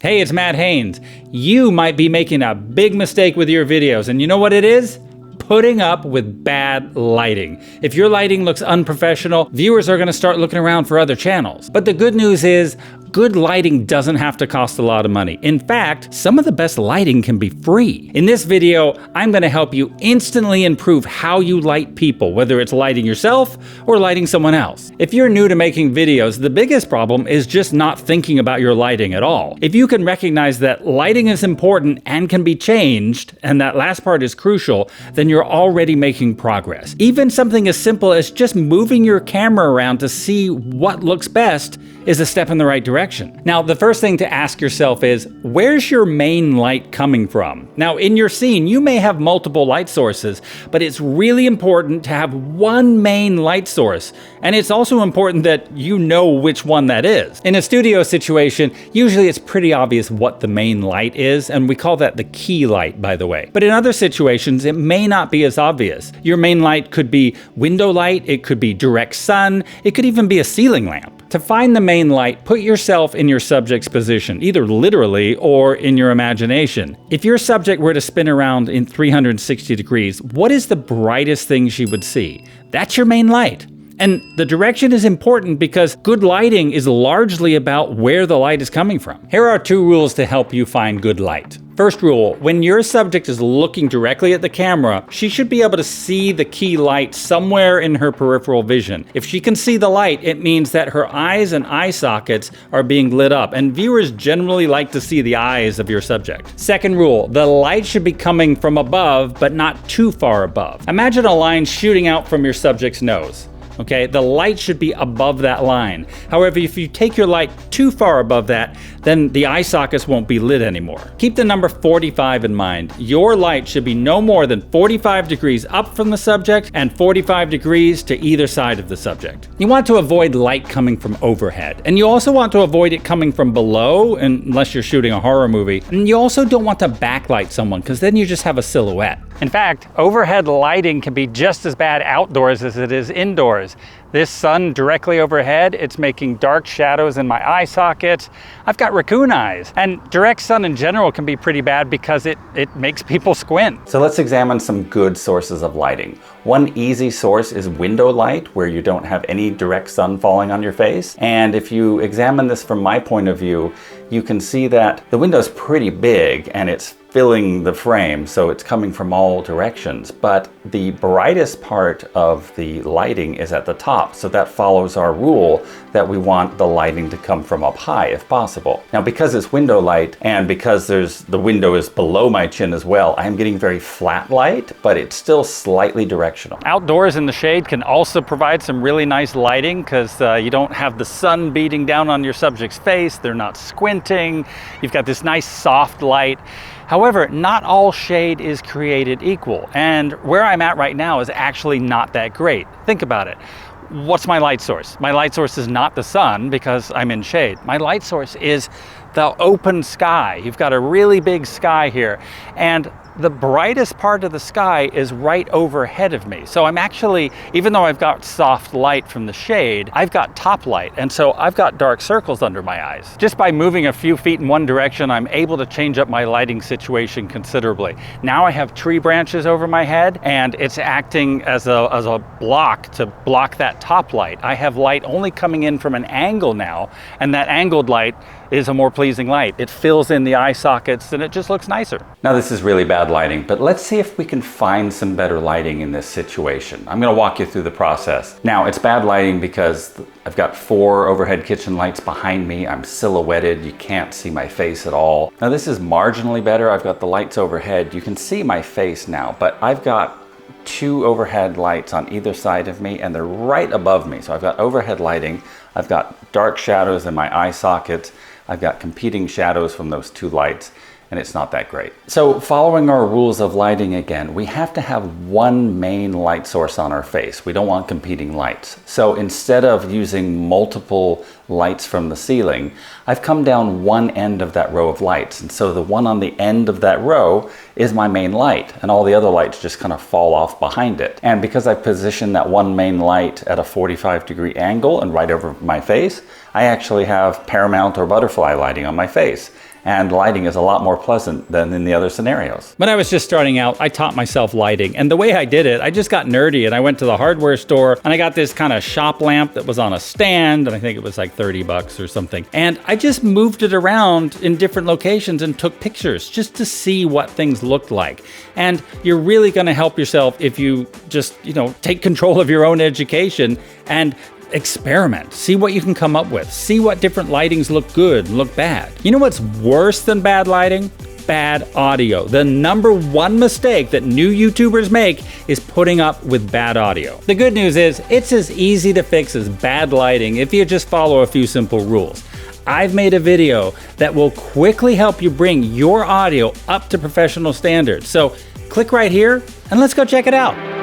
Hey, it's Matt Haynes. You might be making a big mistake with your videos, and you know what it is? Putting up with bad lighting. If your lighting looks unprofessional, viewers are going to start looking around for other channels. But the good news is, good lighting doesn't have to cost a lot of money. In fact, some of the best lighting can be free. In this video, I'm going to help you instantly improve how you light people, whether it's lighting yourself or lighting someone else. If you're new to making videos, the biggest problem is just not thinking about your lighting at all. If you can recognize that lighting is important and can be changed, and that last part is crucial, then you're already making progress. Even something as simple as just moving your camera around to see what looks best is a step in the right direction. Now, the first thing to ask yourself is, where's your main light coming from? Now, in your scene, you may have multiple light sources, but it's really important to have one main light source. And it's also important that you know which one that is. In a studio situation, usually it's pretty obvious what the main light is, and we call that the key light, by the way. But in other situations, it may not be as obvious. Your main light could be window light, it could be direct sun, it could even be a ceiling lamp. To find the main light, put yourself in your subject's position, either literally or in your imagination. If your subject were to spin around in 360 degrees, what is the brightest thing she would see? That's your main light. And the direction is important because good lighting is largely about where the light is coming from. Here are 2 rules to help you find good light. First rule, when your subject is looking directly at the camera, she should be able to see the key light somewhere in her peripheral vision. If she can see the light, it means that her eyes and eye sockets are being lit up, and viewers generally like to see the eyes of your subject. Second rule, the light should be coming from above, but not too far above. Imagine a line shooting out from your subject's nose. Okay, the light should be above that line. However, if you take your light too far above that, then the eye sockets won't be lit anymore. Keep the number 45 in mind. Your light should be no more than 45 degrees up from the subject and 45 degrees to either side of the subject. You want to avoid light coming from overhead, and you also want to avoid it coming from below, unless you're shooting a horror movie. And you also don't want to backlight someone, because then you just have a silhouette. In fact, overhead lighting can be just as bad outdoors as it is indoors. This sun directly overhead, it's making dark shadows in my eye sockets. I've got raccoon eyes. And direct sun in general can be pretty bad because it makes people squint. So let's examine some good sources of lighting. One easy source is window light, where you don't have any direct sun falling on your face. And if you examine this from my point of view, you can see that the window's pretty big and it's filling the frame, so it's coming from all directions. But the brightest part of the lighting is at the top, so that follows our rule that we want the lighting to come from up high if possible. Now, because it's window light and because the window is below my chin as well, I'm getting very flat light, but it's still slightly directional. Outdoors in the shade can also provide some really nice lighting because you don't have the sun beating down on your subject's face, they're not squinting, you've got this nice soft light. However, not all shade is created equal, and where I'm at right now is actually not that great. Think about it. What's my light source? My light source is not the sun because I'm in shade. My light source is the open sky. You've got a really big sky here, and the brightest part of the sky is right overhead of me. So I'm actually, even though I've got soft light from the shade, I've got top light, and so I've got dark circles under my eyes. Just by moving a few feet in one direction, I'm able to change up my lighting situation considerably. Now I have tree branches over my head, and it's acting as a block to block that top light. I have light only coming in from an angle now, and that angled light is a more pleasing light. It fills in the eye sockets and it just looks nicer. Now, this is really bad lighting, but let's see if we can find some better lighting in this situation. I'm gonna walk you through the process. Now, it's bad lighting because I've got 4 overhead kitchen lights behind me. I'm silhouetted, you can't see my face at all. Now, this is marginally better. I've got the lights overhead. You can see my face now, but I've got 2 overhead lights on either side of me, and they're right above me. So I've got overhead lighting, I've got dark shadows in my eye sockets, I've got competing shadows from those 2 lights, and it's not that great. So following our rules of lighting again, we have to have one main light source on our face. We don't want competing lights. So instead of using multiple lights from the ceiling, I've come down one end of that row of lights. And so the one on the end of that row is my main light, and all the other lights just kind of fall off behind it. And because I positioned that one main light at a 45-degree angle and right over my face, I actually have paramount or butterfly lighting on my face. and lighting is a lot more pleasant than in the other scenarios. When I was just starting out, I taught myself lighting, and the way I did it, I just got nerdy and I went to the hardware store and I got this kind of shop lamp that was on a stand, and I think it was like 30 bucks or something. And I just moved it around in different locations and took pictures just to see what things looked like. And you're really gonna help yourself if you just, take control of your own education and experiment. See what you can come up with. See what different lightings look good and look bad. You know what's worse than bad lighting? Bad audio. The #1 mistake that new YouTubers make is putting up with bad audio. The good news is it's as easy to fix as bad lighting if you just follow a few simple rules. I've made a video that will quickly help you bring your audio up to professional standards. So click right here and let's go check it out.